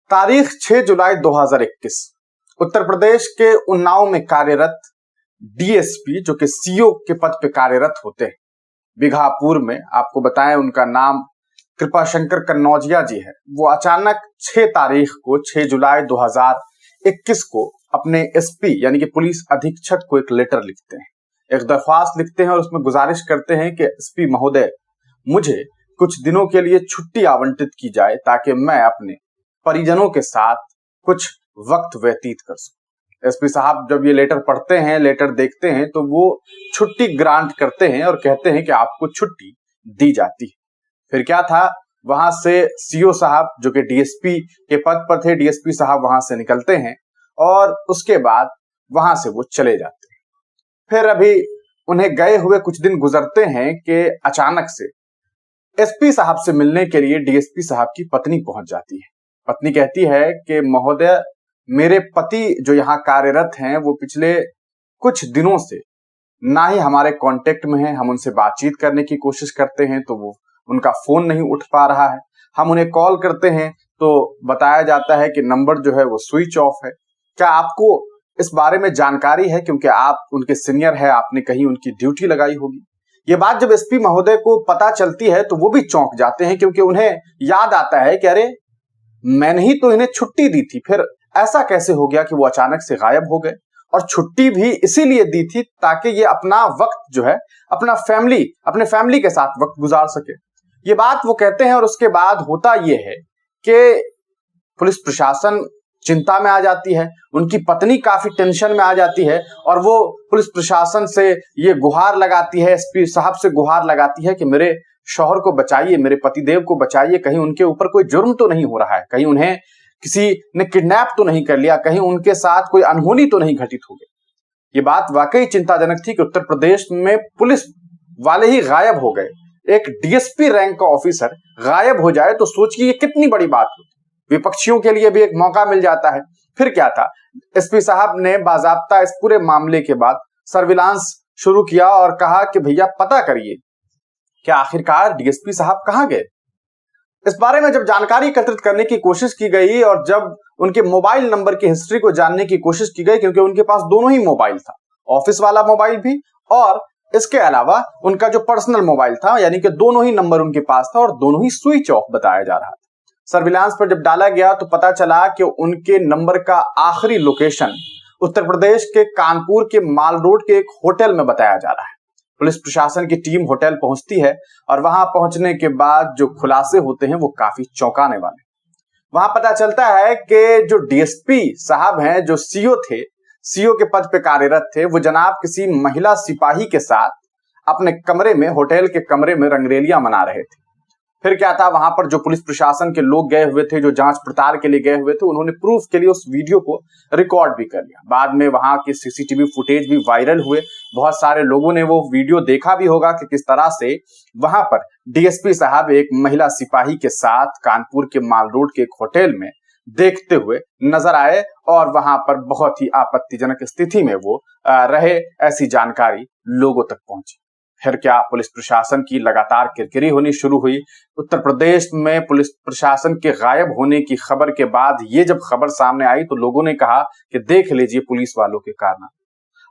तारीख 6 जुलाई 2021 उत्तर प्रदेश के उन्नाव में कार्यरत डीएसपी जो कि सीओ के पद पे कार्यरत होते हैं बिघापुर में, आपको बताएं उनका नाम कृपाशंकर कन्नौजिया जी है। वो अचानक 6 तारीख को 6 जुलाई 2021 को अपने एसपी यानी कि पुलिस अधीक्षक को एक लेटर लिखते हैं, एक दरख्वास्त लिखते हैं और उसमें गुजारिश करते हैं कि एसपी महोदय, मुझे कुछ दिनों के लिए छुट्टी आवंटित की जाए ताकि मैं अपने परिजनों के साथ कुछ वक्त व्यतीत कर सकूं। एसपी साहब जब ये लेटर पढ़ते हैं, लेटर देखते हैं, तो वो छुट्टी ग्रांट करते हैं और कहते हैं कि आपको छुट्टी दी जाती है। फिर क्या था, वहां से सीओ साहब जो कि डीएसपी के पद पर थे, डीएसपी साहब वहां से निकलते हैं और उसके बाद वहां से वो चले जाते हैं। फिर अभी उन्हें गए हुए कुछ दिन गुजरते हैं कि अचानक से एसपी साहब से मिलने के लिए डीएसपी साहब की पत्नी पहुंच जाती है। पत्नी कहती है कि महोदय, मेरे पति जो यहाँ कार्यरत हैं वो पिछले कुछ दिनों से ना ही हमारे कांटेक्ट में हैं, हम उनसे बातचीत करने की कोशिश करते हैं तो वो उनका फोन नहीं उठ पा रहा है, हम उन्हें कॉल करते हैं तो बताया जाता है कि नंबर जो है वो स्विच ऑफ है। क्या आपको इस बारे में जानकारी है? क्योंकि आप उनके सीनियर है, आपने कहीं उनकी ड्यूटी लगाई होगी। ये बात जब एसपी महोदय को पता चलती है तो वो भी चौंक जाते हैं, क्योंकि उन्हें याद आता है कि अरे मैंने ही तो इन्हें छुट्टी दी थी, फिर ऐसा कैसे हो गया कि वो अचानक से गायब हो गए। और छुट्टी भी इसीलिए दी थी ताकि ये अपना वक्त जो है अपने फैमिली के साथ वक्त गुजार सके। ये बात वो कहते हैं और उसके बाद होता ये है कि पुलिस प्रशासन चिंता में आ जाती है, उनकी पत्नी काफी टेंशन में आ जाती है और वो पुलिस प्रशासन से ये गुहार लगाती है, एसपी साहब से गुहार लगाती है कि मेरे शौहर को बचाइए, मेरे पतिदेव को बचाइए, कहीं उनके ऊपर कोई जुर्म तो नहीं हो रहा है, कहीं उन्हें किसी ने किडनैप तो नहीं कर लिया, कहीं उनके साथ कोई अनहोनी तो नहीं घटित हो गई। ये बात वाकई चिंताजनक थी कि उत्तर प्रदेश में पुलिस वाले ही गायब हो गए। एक डीएसपी रैंक का ऑफिसर गायब हो जाए तो सोचिए ये कितनी बड़ी बात होती। विपक्षियों के लिए भी एक मौका मिल जाता है। फिर क्या था, एसपी साहब ने बाजाब्ता इस पूरे मामले के बाद सर्विलांस शुरू किया और कहा कि भैया पता करिए कि आखिरकार डीएसपी साहब कहां गए। इस बारे में जब जानकारी एकत्रित करने की कोशिश की गई और जब उनके मोबाइल नंबर की हिस्ट्री को जानने की कोशिश की गई, क्योंकि उनके पास दोनों ही मोबाइल था, ऑफिस वाला मोबाइल भी और इसके अलावा उनका जो पर्सनल मोबाइल था, यानी कि दोनों ही नंबर उनके पास था और दोनों ही स्विच ऑफ बताया जा रहा था। सर्विलांस पर जब डाला गया तो पता चला कि उनके नंबर का आखिरी लोकेशन उत्तर प्रदेश के कानपुर के माल रोड के एक होटल में बताया जा रहा है। पुलिस प्रशासन की टीम होटल पहुंचती है और वहां पहुंचने के बाद जो खुलासे होते हैं वो काफी चौंकाने वाले। वहां पता चलता है कि जो डीएसपी साहब हैं, जो सीओ थे, सीओ के पद पे कार्यरत थे, वो जनाब किसी महिला सिपाही के साथ अपने कमरे में, होटल के कमरे में रंगरेलियां मना रहे थे। फिर क्या था, वहां पर जो पुलिस प्रशासन के लोग गए हुए थे, जो जांच पड़ताल के लिए गए हुए थे, उन्होंने प्रूफ के लिए उस वीडियो को रिकॉर्ड भी कर लिया। बाद में वहां के सीसीटीवी फुटेज भी वायरल हुए, बहुत सारे लोगों ने वो वीडियो देखा भी होगा कि किस तरह से वहां पर डीएसपी साहब एक महिला सिपाही के साथ कानपुर के माल रोड के एक होटल में देखते हुए नजर आए और वहां पर बहुत ही आपत्तिजनक स्थिति में वो रहे, ऐसी जानकारी लोगों तक पहुंची। फिर क्या, पुलिस प्रशासन की लगातार किरकिरी होनी शुरू हुई। उत्तर प्रदेश में पुलिस प्रशासन के गायब होने की खबर के बाद ये जब खबर सामने आई तो लोगों ने कहा कि देख लीजिए पुलिस वालों के कारनामे।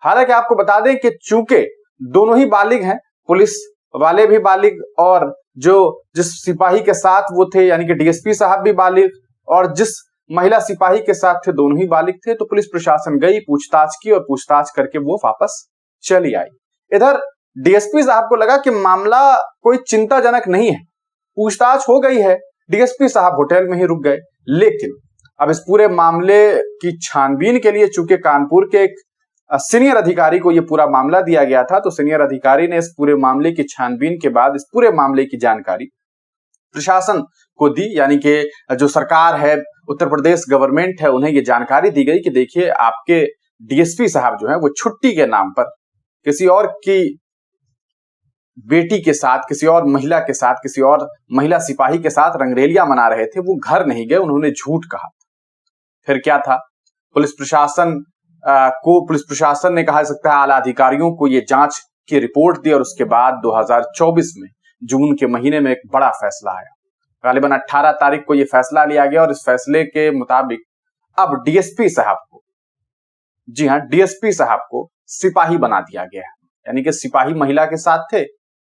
हालांकि आपको बता दें कि चूंकि दोनों ही बालिग हैं, पुलिस वाले भी बालिग और जिस सिपाही के साथ वो थे यानी कि डीएसपी साहब भी बालिग और जिस महिला सिपाही के साथ थे दोनों ही बालिग थे, तो पुलिस प्रशासन गई, पूछताछ की और पूछताछ करके वो वापस चली आई। इधर डीएसपी साहब को लगा कि मामला कोई चिंताजनक नहीं है, पूछताछ हो गई है, डीएसपी साहब होटल में ही रुक गए। लेकिन अब इस पूरे मामले की छानबीन के लिए चूंकि कानपुर के एक सीनियर अधिकारी को यह पूरा मामला दिया गया था, तो सीनियर अधिकारी ने इस पूरे मामले की छानबीन के बाद इस पूरे मामले की जानकारी प्रशासन को दी, यानी कि जो सरकार है, उत्तर प्रदेश गवर्नमेंट है, उन्हें यह जानकारी दी गई कि देखिए आपके डीएसपी साहब जो है वो छुट्टी के नाम पर किसी और की बेटी के साथ, किसी और महिला के साथ, किसी और महिला सिपाही के साथ रंगरेलियां मना रहे थे, वो घर नहीं गए, उन्होंने झूठ कहा। फिर क्या था, पुलिस प्रशासन ने कहा सकता है आला अधिकारियों को ये जांच की रिपोर्ट दी और उसके बाद 2024 में जून के महीने में एक बड़ा फैसला आया। गालिबन 18 तारीख को ये फैसला लिया गया और इस फैसले के मुताबिक अब डीएसपी साहब को, जी हाँ, डीएसपी साहब को सिपाही बना दिया गया है। यानी कि सिपाही महिला के साथ थे,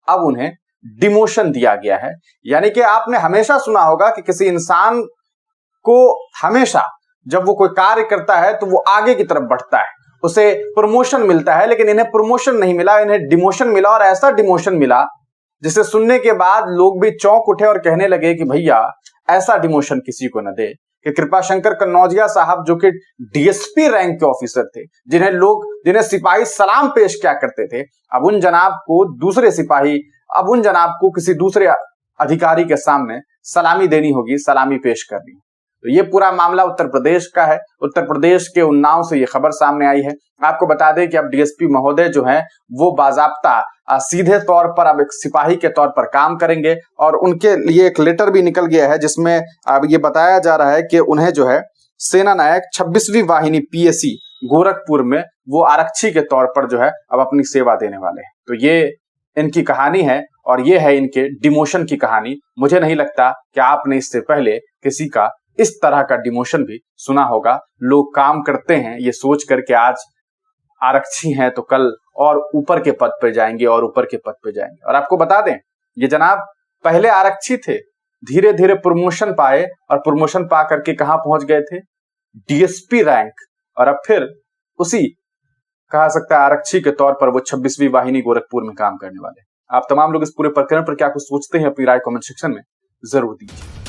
अब उन्हें डिमोशन दिया गया है। यानी कि आपने हमेशा सुना होगा कि किसी इंसान को हमेशा जब वो कोई कार्य करता है तो वो आगे की तरफ बढ़ता है, उसे प्रमोशन मिलता है, लेकिन इन्हें प्रमोशन नहीं मिला, इन्हें डिमोशन मिला। और ऐसा डिमोशन मिला जिसे सुनने के बाद लोग भी चौंक उठे और कहने लगे कि भैया ऐसा डिमोशन किसी को न दे कि कृपाशंकर कन्नौजिया साहब जो कि डीएसपी रैंक के ऑफिसर थे, जिन्हें सिपाही सलाम पेश किया करते थे, अब उन जनाब को किसी दूसरे अधिकारी के सामने सलामी देनी होगी, सलामी पेश करनी। तो ये पूरा मामला उत्तर प्रदेश का है। उत्तर प्रदेश के उन्नाव से ये खबर सामने आई है। आपको बता दें कि अब डीएसपी महोदय जो हैं वो बाजाब्ता सीधे तौर पर अब एक सिपाही के तौर पर काम करेंगे और उनके लिए एक लेटर भी निकल गया है जिसमें अब ये बताया जा रहा है कि उन्हें जो है सेना नायक 26वीं वाहिनी पीएसी गोरखपुर में वो आरक्षी के तौर पर जो है अब अपनी सेवा देने वाले हैं। तो ये इनकी कहानी है और ये है इनके डिमोशन की कहानी। मुझे नहीं लगता कि आपने इससे पहले किसी का इस तरह का डिमोशन भी सुना होगा। लोग काम करते हैं ये सोच करके आज आरक्षी हैं तो कल और ऊपर के पद पर जाएंगे और ऊपर के पद पर जाएंगे। और आपको बता दें ये जनाब पहले आरक्षी थे, धीरे धीरे प्रमोशन पाए और प्रमोशन पा करके कहां पहुंच गए थे, डीएसपी रैंक, और अब फिर उसी कहा सकता है आरक्षी के तौर पर वो 26वीं वाहिनी गोरखपुर में काम करने वाले। आप तमाम लोग इस पूरे प्रकरण पर क्या कुछ सोचते हैं अपनी राय कमेंट सेक्शन में जरूर दीजिए।